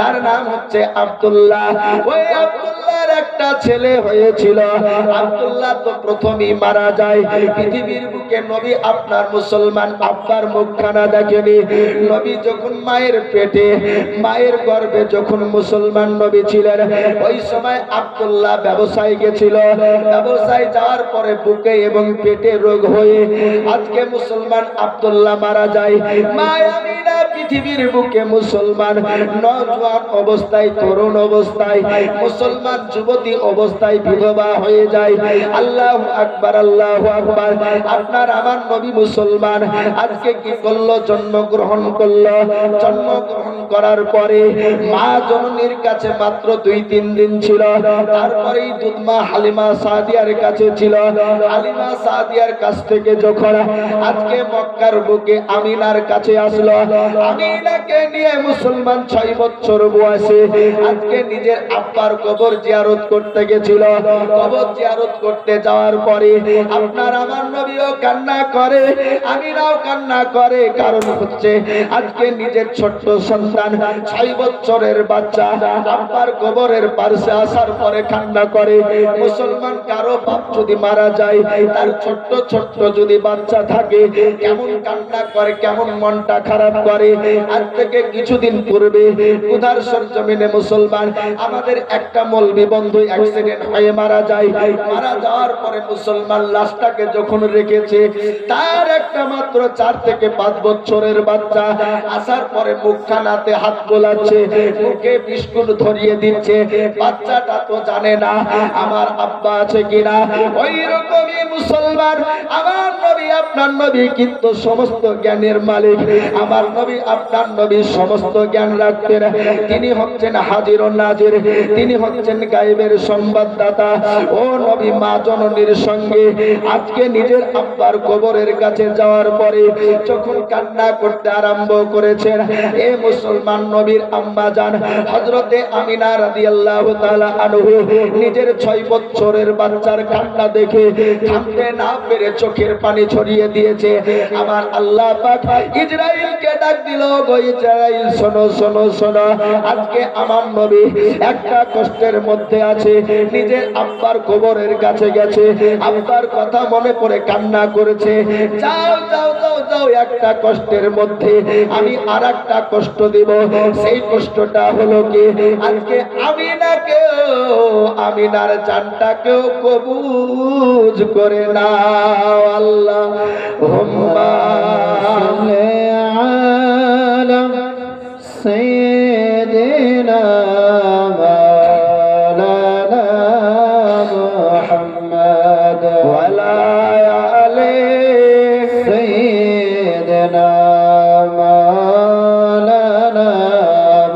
তার নাম হচ্ছে আব্দুল্লাহ। ওই আব্দুল্লাহর একটা ছেলে হয়েছিল, আব্দুল্লাহ তো প্রথমেই মারা যায়। পৃথিবীর বুকে নবী আপনার মুসলমান আব্বার মুখখানা দেখেনি। নবী যখন মায়ের পেটে, মায়ের গর্ভে যখন মুসলমান নবী ছিলেন, ওই সময় আব্দুল্লাহ ব্যবসায় গেছিল। ব্যবসায় যাওয়ার পরে বুকে এবং পেটে রোগ হয়ে আজকে মুসলমান আব্দুল্লাহ মারা যায়। মা আমিনা পৃথিবীর বুকে মুসলমান নওজোয়ান অবস্থায়, তরুণ অবস্থায়, মুসলমান যুবতী অবস্থায় বিধবা হয়ে যায়। আল্লাহু আকবার, আল্লাহু আকবার। আপনার আমার নবী মুসলমান আজকে কি করলো, জন্মগ্রহণ করলো। জন্মগ্রহণ করার পরে মা জননীর কাছে মাত্র 2-3 দিন ছিল, তারপরেই দুধমা হালিমা সাদিয়ার কাছে ছিল। হালিমা সাদিয়ার কাছ থেকে যখন আজকে মক্কার বুকে আমিনার কাছে আসলো, আমিনাকে নিয়ে মুসলমান 6 বছর বয়সে আজকে নিজের আব্বার কবর জিয়ারত করতে গেছিল। কবর জিয়ারত করতে যাওয়ার পরে আপনার আমার নবীও কান্না করে, আমিনাও কান্না করে। কারণ হচ্ছে আজকে নিজের ছোট্ট সন্তান 6 বছরের বাচ্চা আব্বার কবরের পাশে আসার পরে কান্না করে। মুসলমান কারো বাপ যদি মারা যায়, তার ছোট্ট ছোট্ট যদি বাচ্চা থাকে, কেমন কান্না করে, কেমন মনটা খারাপ করে। আজ থেকে কিছুদিন পূর্বে উধার সরজমিনে মুসলমান আমাদের একটা মৌলবী বন্ধু অ্যাক্সিডেন্ট হয়ে মারা যায়। মারা যাওয়ার পরে মুসলমান লাশটাকে যখন রেখেছে, তার একটা মাত্র 4 থেকে 5 বছরের বাচ্চা আসার পরে মুখখানাতে হাত বোলাচ্ছে, মুখে বিস্কুট ধরিয়ে দিচ্ছে। বাচ্চাটা তো জানে না আমার আব্বা আছে কিনা। ওই রকমই মুসলমান আমার নবী আপনার নবী কিন্তু সমস্ত জ্ঞানের মালিক। আমার নবী আপনার নবী সমস্ত জ্ঞান রাখতেন। তিনি হচ্ছেন হাজির ও নাজির, তিনি হচ্ছেন গায়েবের সংবাদদাতা। ও নবী মা জননীর সঙ্গে আজকে নিজের আব্বার কবরের কাছে যাওয়ার পরে যখন কান্না করতে আরম্ভ করেছেন, এ মুসলমান নবীর আম্মা জান হযরতে আমিনা রাদিয়াল্লাহু তাআলা আনহু নিজের 6 বছরের বাচ্চার কান্না দেখে থামতে না পেরে চোখের পানি ছড়িয়ে দিয়েছে। আমার আল্লাহ পাক ইসরাইলকে ডাক দিল, গো ইসরাইল শোনো শোনো শোনো, আজকে আমার নবী একটা কষ্টের মধ্যে আছে। করেছে, নিজের আব্বার কবরের কাছে গেছে, আব্বার কথা মনে করে কান্না করেছে। যাও যাও যাও যাও, একটা কষ্টের মধ্যে আমি আর একটা কষ্ট দিব। সেই কষ্টটা হলো কি, আজকে আমিনার জানটাকেও কবুজ করে নাও। আল্লাহ سيدنا مولانا محمد وعلى آل سيدنا مولانا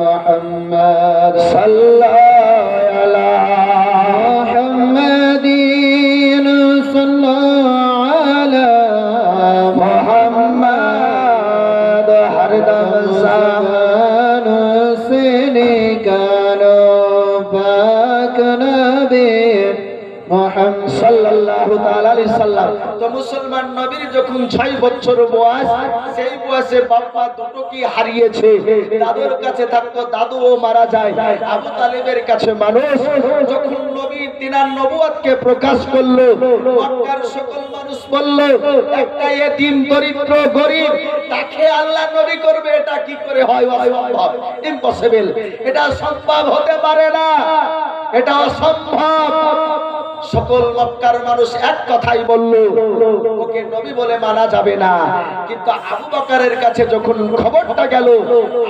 محمد صلى على محمد صلى على محمد हर दम زمان سنكانو باك نبي محمد সাল্লাল্লাহু তাআলা আলাইহি সাল্লাম। তো মুসলমান নবীর যখন 6 বছর বয়স, সেই বয়সে বাবা দুটো কি হারিয়েছে। দাদুর কাছে থাকতো, দাদুও মারা যায়। আবু তালিবের কাছে মানুষ যখন নবী তিনার নবুয়তকে প্রকাশ করলো, মক্কার সকল মানুষ বলল, একটা এতিম দরিদ্র গরীব তাকে আল্লাহ নবী করবে, এটা কি করে হয়? অসম্ভব, ইম্পসিবল, এটা সম্ভব হতে পারে না, এটা অসম্ভব। সকল মক্কার মানুষ এক কথাই বলল, ওকে নবী বলে মানা যাবে না। কিন্তু আবু বকরের কাছে যখন খবরটা গেল,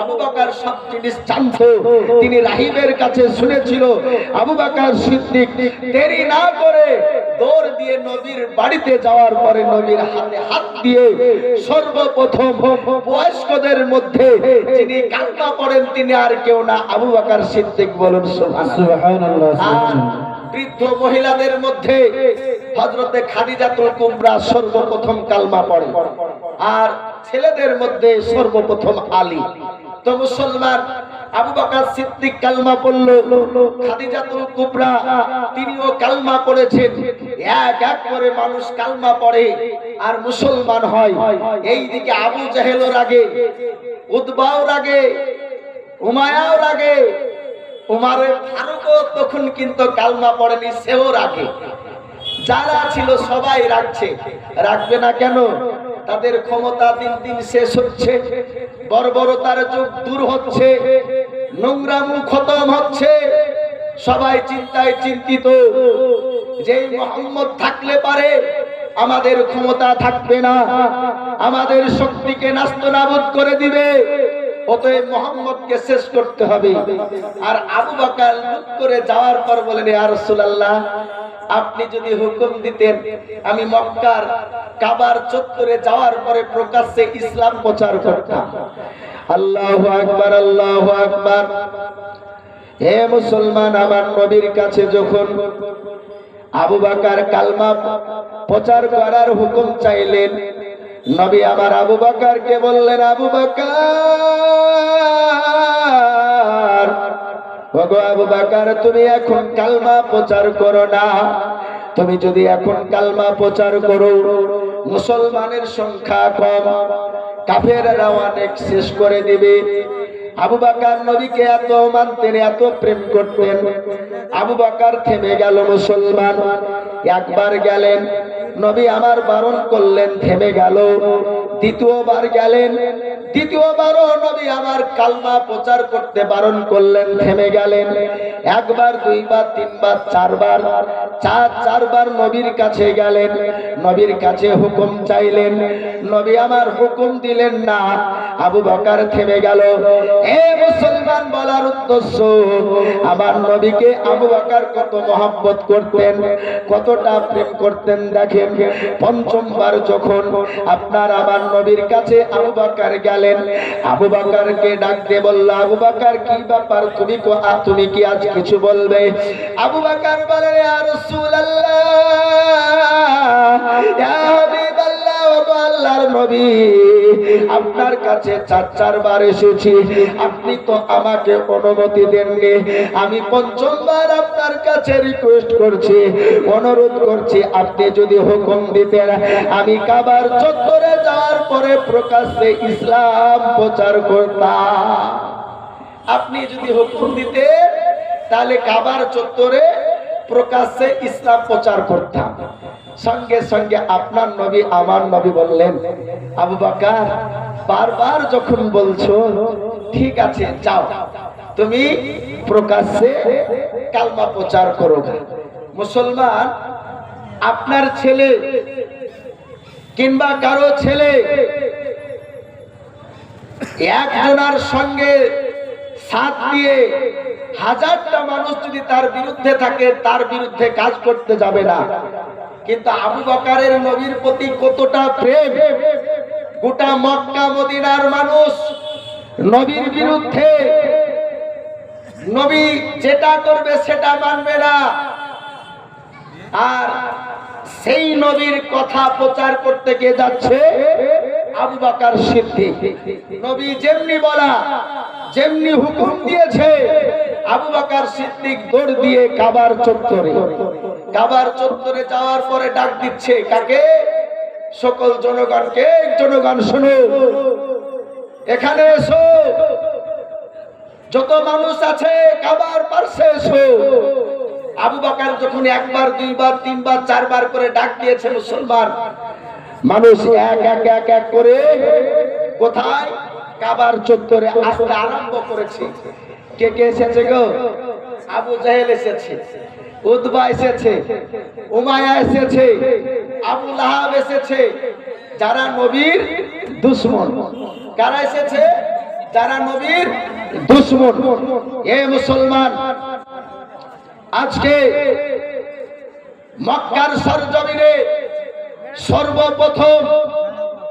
আবু বকর সব জিনিস জানতো, তিনি রাহিবের কাছে শুনেছিল। আবু বকর সিদ্দিক দেরি না করে দৌড় দিয়ে নবীর বাড়িতে যাওয়ার পরে নবীর হাতে হাত দিয়ে সর্বপ্রথম বয়স্কদের মধ্যে যিনি কান্না পড়েন তিনি আর কেউ না, আবু বকর সিদ্দিক। বলুন সুবহানাল্লাহ। বৃদ্ধ মহিলাদের মধ্যে হযরতে খাদিজাতুল কুবরা সর্বপ্রথম কালমা পড়ে, আর ছেলেদের মধ্যে সর্বপ্রথম আলী। তো মুসলমান আবু বকর সিদ্দিক কালমা পড়ল, খাদিজাতুল কুবরা তিনিও কালমা পড়েছেন। এক এক করে মানুষ কালমা পড়ে আর মুসলমান হয়। এইদিকে আবু জাহেলও রাগে, উতবাও রাগে, উমায়াও রাগে, উমারে ফারুকও তখন কিন্তু কালমা পড়েনি, সেও রাগে। যারা ছিল সবাই রাখছে, রাখবে না কেন? তাদের ক্ষমতা দিন দিন শেষ হচ্ছে, বর্বরতার যুগ দূর হচ্ছে, নোংরামু খতম হচ্ছে। সবাই চিন্তায় চিন্তিত যে মুহাম্মদ থাকলে পারে আমাদের ক্ষমতা থাকবে না, আমাদের শক্তিকে নাস্তানাবুদ করে দিবে, অতএব মুহাম্মদকে শেষ করতে হবে। আর আবু বকর করে যাওয়ার পর বলেন, ইয়া রাসূলুল্লাহ, আপনি যদি হুকুম দিতেন আমি মক্কার কাবার চত্বরে যাওয়ার পরে প্রকাশ্যে ইসলাম প্রচার করতাম। আল্লাহু আকবার, আল্লাহু আকবার। হে মুসলমান, আমার নবীর কাছে যখন আবু বকর কালমা প্রচার করার হুকুম চাইলেন, নবী আমার আবু বকরকে বললেন, আবু বকর, ওগো আবু বকর, তুমি এখন কালমা প্রচার করো না। তুমি যদি এখন কালমা প্রচার করো, মুসলমানের সংখ্যা কম, কাফেররা অনেক শেষ করে দিবে। আবু বকর নবীকে এত মানতেন, এত প্রেম করতেন। আবু বকর থেমে গেল। মুসলমান একবার গেলেন, নবী আমার বারণ করলেন, থেমে গেল। দ্বিতীয়বার গেলেন, দ্বিতীয়বারও নবী আমার কালমা প্রচার করতে বারণ করলেন, থেমে গেলেন। একবার, দুইবার, তিনবার, চারবার, চারবার নবীর কাছে গেলেন, নবীর কাছে হুকুম চাইলেন, নবী আমার হুকুম দিলেন না। আবু বকর থেমে গেল। হে মুসলমান, বলার উদ্দেশ্য, আমার নবীকে আবু বকর কত মহব্বত করতেন, কতটা প্রেম করতেন। দেখেন, পঞ্চমবার যখন আপনার আমার নবীর কাছে আবু বকর গেলেন, আবু বকরকে ডাক দিয়ে বলল, আবু বকর কি ব্যাপার, তুমি কি আজ কিছু বলবে? আবু বকর বলে, ইয়া রাসূলুল্লাহ, ইয়া হাবিবাল্লাহ, ওগো আল্লাহর নবী, আপনার কাছে চারবার এসেছি, আপনি তো আমাকে অনুমতি দেননি। আমি পঞ্চমবার আপনার কাছে রিকোয়েস্ট করছি, অনুরোধ করছি, আপনি যদি হুকুম দিতেন আমি কাবার চত্বরে যাওয়ার পরে প্রকাশ্যে ইসলাম প্রচার করতাম। আপনি যদি হুকুম দিতেন তাহলে কাবার চত্বরে প্রকাশ্যে ইসলাম প্রচার করতাম। সঙ্গে সঙ্গে আপনার নবী আমার নবী বললেন, আবু বকর বারবার যখন বলছো, ঠিক আছে যাও, তুমি প্রকাশ্যে কালমা প্রচার করো। মুসলমান, আপনার ছেলে কিংবা কারো ছেলে একজনের সঙ্গে সাথ দিয়ে হাজারটা মানুষ যদি তার বিরুদ্ধে থাকে, তার বিরুদ্ধে কাজ করতে যাবে না। কিন্তু আবু বকরের নবীর প্রতি কতটা প্রেম! গোটা মক্কা মদিনার মানুষ নবীর বিরুদ্ধে, নবী যেটা করবে সেটা মানবে না, আর সেই নবীর কথা প্রচার করতে গিয়ে যাচ্ছে আবু বকর সিদ্দিক। নবী যেমনি বলা, যেমনি হুকুম দিয়েছে, আবু বকর সিদ্দিক দৌড় দিয়ে কাবার চত্বরে যাওয়ার পরে ডাক দিচ্ছে কাকে? সকল জনগণকে, জনগণ শোনো, এখানে এসো, যত মানুষ আছে কাবার পাশে এসো। আবু বকর যখন একবার, দুইবার, তিনবার, চারবার করে ডাক দিয়েছে, মুসলমান মানুষ এক এক এক এক করে কোথায়? কাবার চত্বরে আসতে আরম্ভ করেছে। কে কে এসেছে গো? আবু জাহেল এসেছে, উতবা এসেছে, উমাইয়া এসেছে, আবু লাহাব এসেছে, যারা নবীর দুশমন। কারা এসেছে? যারা নবীর দুশমন। এ মুসলমান, আজকে মক্কার সরজমিনে সর্বপ্রথম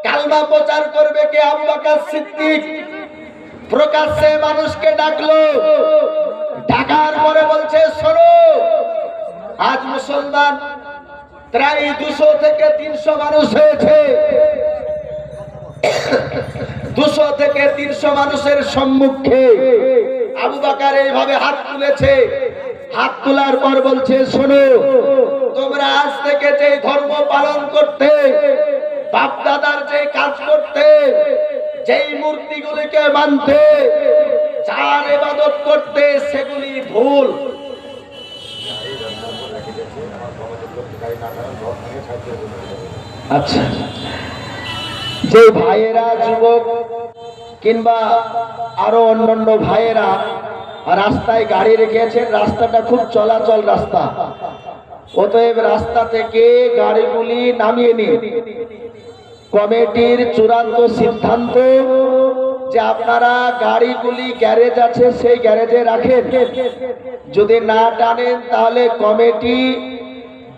কালমা প্রচার করবে কে? আবু বকর সিদ্দিক। প্রকাশ্যে মানুষকে ডাকলো, ডাকার পরে বলছে শোনো, আজ মুসলমান প্রায় 200 থেকে 300 মানুষ হয়েছে। 200 থেকে 300 মানুষের সম্মুখে আবু বকর এইভাবে হাত তুলেছে। হাত তোলার পর বলছে শোনো, তোমরা আজ থেকে যে ধর্ম পালন করতে, বাপ দাদার যে কাজ করতে, যেই মূর্তিগুলিকে মানতে, যার ইবাদত করতে, সেগুলি ভুল। আচ্ছা, যে ভাইয়েরা, যুবক কিংবা আরো অন্যান্য ভাইয়েরা রাস্তায় গাড়ি রেখেছেন, রাস্তাটা খুব চলাচল রাস্তা, অতএব রাস্তা থেকে গাড়িগুলি নামিয়ে নিন। কমিটির চূড়ান্ত সিদ্ধান্ত যে আপনারা গাড়িগুলি গ্যারেজ আছে সেই গ্যারেজে রাখেন। যদি না টানেন তাহলে কমিটি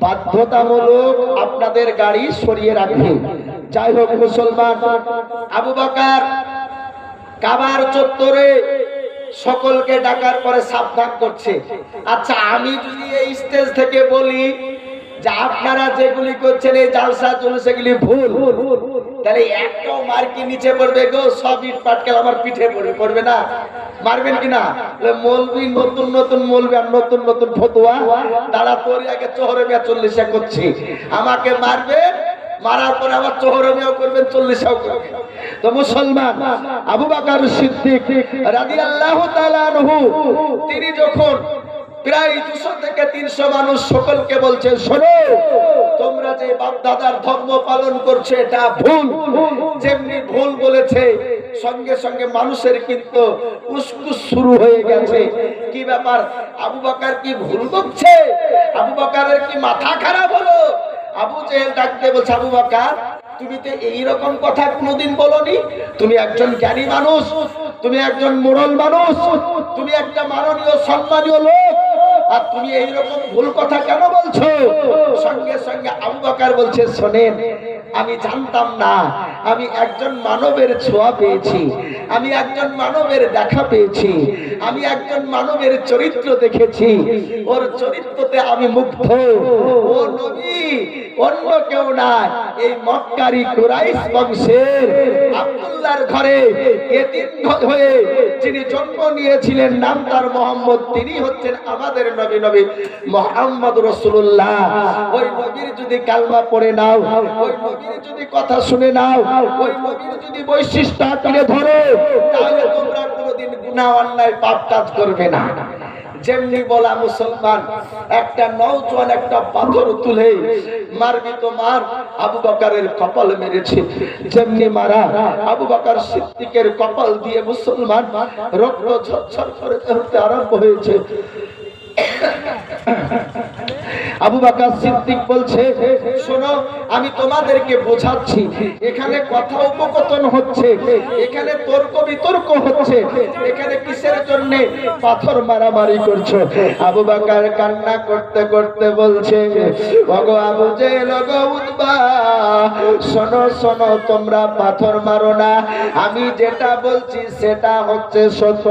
বাধ্যতামূলক আপনাদের গাড়ি সরিয়ে রাখবে। যাই হোক মুসলমান, আবু বকর কাবার চত্বরে সকলকে ডাকার পরে সাবধান করছে। আচ্ছা, আমি যদি এই স্টেজ থেকে বলি যে আপনারা যেগুলি করছেন, এই জালসা জুলুস, সেগুলি ভুল, তাহলে একটাও মার্কি নিচে পড়বে গো, সব ইট পাটকেল আমার পিঠে পড়বে না? মারবেন কিনা? মৌলবি, নতুন নতুন মৌলবি আর নতুন নতুন ফতোয়া, তারা তোর আগে চোহরে মিয়া 40 করছে, আমাকে মারবে, মারার পরে আবার চোহরমিয়াও করবেন, 40ও করবেন। তো মুসলমান, আবু বকর সিদ্দিক রাদিয়াল্লাহু তাআলা আনহু, তিনি যখন প্রায় 200 থেকে 300 মানুষ সকলকে বলছে শোনো, তোমরা যে বাপ দাদার ধর্ম পালন করছো এটা ভুল। যেমনি ভুল বলেছে, সঙ্গে সঙ্গে মানুষের কিন্তু উসকুস শুরু হয়ে গেছে। কি ব্যাপার, আবু বকর কি ভুল বকছে? আবু বকরের কি মাথা খারাপ হলো? আবু জেহেল ডাকতে বলছে, আবু বকর তুমি তো এইরকম কথা কোনোদিন বলনি। তুমি একজন জ্ঞানী মানুষ, তুমি একজন মোড়ল মানুষ, তুমি একটা মাননীয় সম্মানীয় লোক, আর তুমি এইরকম ভুল কথা কেন বলছো? সঙ্গে সঙ্গে আবু বকর বলছে শোনেন, আমি জানতাম না, আমি একজন মানবের ছোঁয়া পেয়েছি, আমি একজন মানবের দেখা পেয়েছি, আমি একজন মানবের চরিত্র দেখেছি, ওর চরিত্রতে আমি মুগ্ধ। ও নবী অন্য কেউ না, এই মক্কারি কুরাইশ বংশের আব্দুল্লাহর ঘরে এতিম হয়ে যিনি জন্ম নিয়েছিলেন, নাম তার মোহাম্মদ, তিনি হচ্ছেন আমাদের নবী, নবী মুহাম্মদ রাসূলুল্লাহ। ওই নবীর যদি কালমা পড়ে নাও, ওই নবীর যদি কথা শুনে নাও, ওই নবীর যদি বৈশিষ্ট্য তুলে ধরো, তাহলে তোমরা কোনোদিন গুনাহ, অন্যায়, পাপ কাজ করবে না। যেমনি বলা মুসলমান, একটা নওজোয়ান একটা পাথর তুলে মারবি তো মার, আবু বকরের কপাল মেরেছে। যেমনি মারা আবু বকর সিদ্দিকের কপাল দিয়ে মুসলমান রক্ত ঝরঝর করে ঝরতে আরম্ভ হয়েছে। আবু বকর সিদ্দিক বলছে, শোনো আমি তোমাদেরকে বোঝাচ্ছি, এখানে কথা উপকথন হচ্ছে, এখানে তর্ক বিতর্ক হচ্ছে, এখানে কিসের জন্য পাথর মারামারি করছো? আবু বকর কান্না করতে করতে বলছে, ওগো আবু জেহেল, ওগো উতবা, শোনো শোনো, তোমরা পাথর মারো না, আমি যেটা বলছি সেটা হচ্ছে সত্য।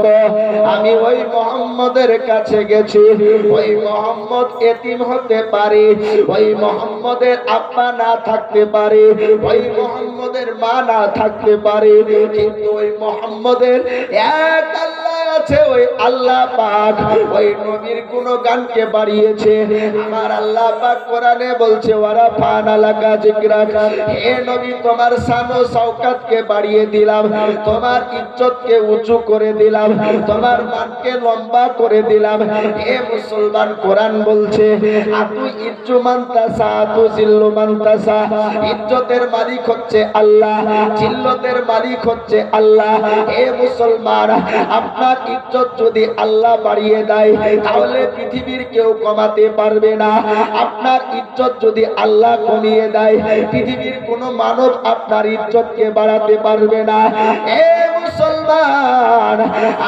আমি ওই মুহাম্মদের কাছে গেছি, ওই মুহাম্মদ এতিম হতে পারে, ওই মুহাম্মদের আব্বা না থাকতে পারে, ওই মুহাম্মদের মা না থাকতে পারে, কিন্তু ওই মুহাম্মদের এক আল্লাহ আছে, ওই আল্লাহ পাক ওই নবীর গুণগানকে বাড়িয়েছে। আমার আল্লাহ পাক কোরআনে বলছে, ওয়ারা ফানা লাকা যিকরাক, হে নবী তোমার শান ও শওকতকে বাড়িয়ে দিলাম, তোমার ইজ্জতকে উঁচু করে দিলাম, তোমার মানকে লম্বা করে দিলাম। হে মুসলমান, কোরআন বলছে, আতু ইজ্জু মান তাসা আতু জিল্লু মান তাসা, ইজ্জতের মালিক হচ্ছে আল্লাহ, জিল্লতের মালিক হচ্ছে আল্লাহ। হে মুসলমান, আপনার ইজ্জত যদি আল্লাহ বাড়িয়ে দেয় তাহলে পৃথিবীর কেউ কমাতে পারবে না। আপনার ইজ্জত যদি আল্লাহ কমিয়ে দেয় পৃথিবীর কোনো মানব আপনার ইজ্জতকে বাড়াতে পারবে না। হে মুসলমান,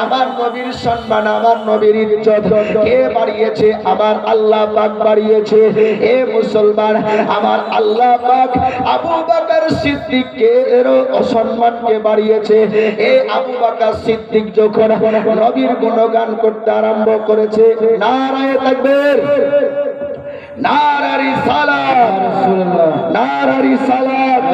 আমার নবীর সম্মান, আমার নবীর ইজ্জত কে বাড়িয়েছে? আমার আল্লাহ পাক বাড়িয়েছে। হে মুসলমান, আমার আল্লাহ পাক আবু বকর সিদ্দিকের অসম্মানকে বাড়িয়েছে। এই আবু বকর সিদ্দিক যখন নবীর গুণগান করতে আরম্ভ করেছে, নারায়ে তাকবীর, নারে রিসালাত, নারে রিসালাত।